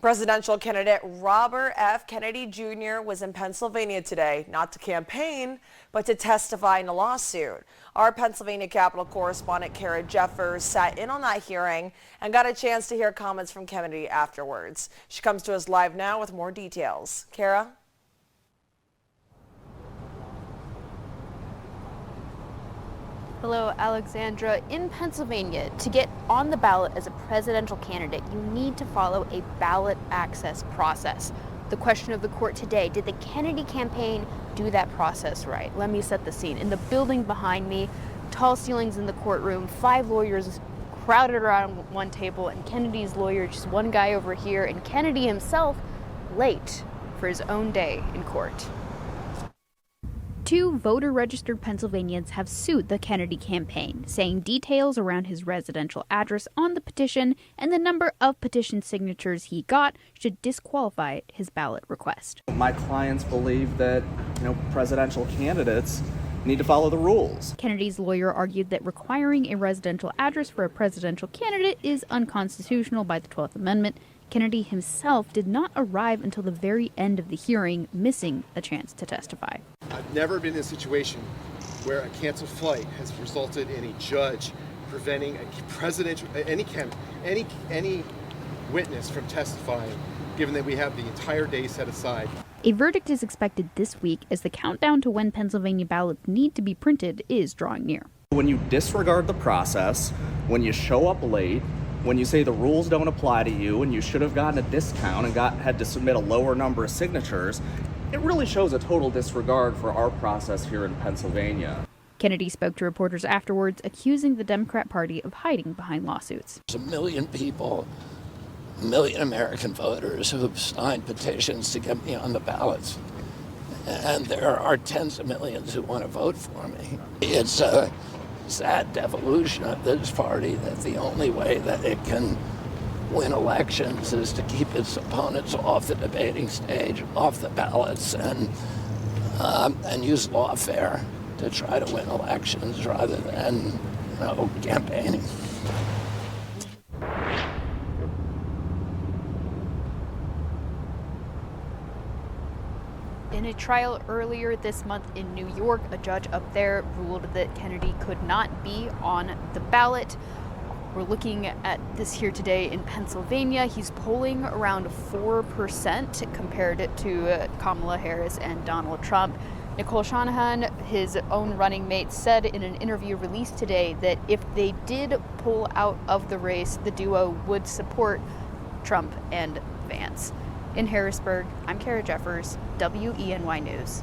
Presidential candidate Robert F. Kennedy Jr. was in Pennsylvania today, not to campaign, but to testify in a lawsuit. Our Pennsylvania Capitol correspondent Kara Jeffers sat in on that hearing and got a chance to hear comments from Kennedy afterwards. She comes to us live now with more details. Kara? Hello, Alexandra. In Pennsylvania, to get on the ballot as a presidential candidate, you need to follow a ballot access process. The question of the court today, did the Kennedy campaign do that process right? Let me set the scene. In the building behind me, tall ceilings in the courtroom, 5 lawyers crowded around one table, and Kennedy's lawyer, just one guy over here, and Kennedy himself late for his own day in court. 2 voter-registered Pennsylvanians have sued the Kennedy campaign, saying details around his residential address on the petition and the number of petition signatures he got should disqualify his ballot request. My clients believe that, presidential candidates need to follow the rules. Kennedy's lawyer argued that requiring a residential address for a presidential candidate is unconstitutional by the 12th Amendment. Kennedy himself did not arrive until the very end of the hearing, missing a chance to testify. I've never been in a situation where a canceled flight has resulted in a judge preventing a presidential any witness from testifying, given that we have the entire day set aside. A verdict is expected this week as the countdown to when Pennsylvania ballots need to be printed is drawing near. When you disregard the process, when you show up late, when you say the rules don't apply to you and you should have gotten a discount and had to submit a lower number of signatures, it really shows a total disregard for our process here in Pennsylvania. Kennedy spoke to reporters afterwards, accusing the Democrat Party of hiding behind lawsuits. There's 1 million people, 1 million American voters who have signed petitions to get me on the ballots. And there are tens of millions who want to vote for me. It's a sad devolution of this party that the only way that it can win elections is to keep its opponents off the debating stage, off the ballots, and use lawfare to try to win elections rather than campaigning. In a trial earlier this month in New York, a judge up there ruled that Kennedy could not be on the ballot. We're looking at this here today in Pennsylvania. He's polling around 4% compared to Kamala Harris and Donald Trump. Nicole Shanahan, his own running mate, said in an interview released today that if they did pull out of the race, the duo would support Trump and Vance. In Harrisburg, I'm Kara Jeffers, WENY News.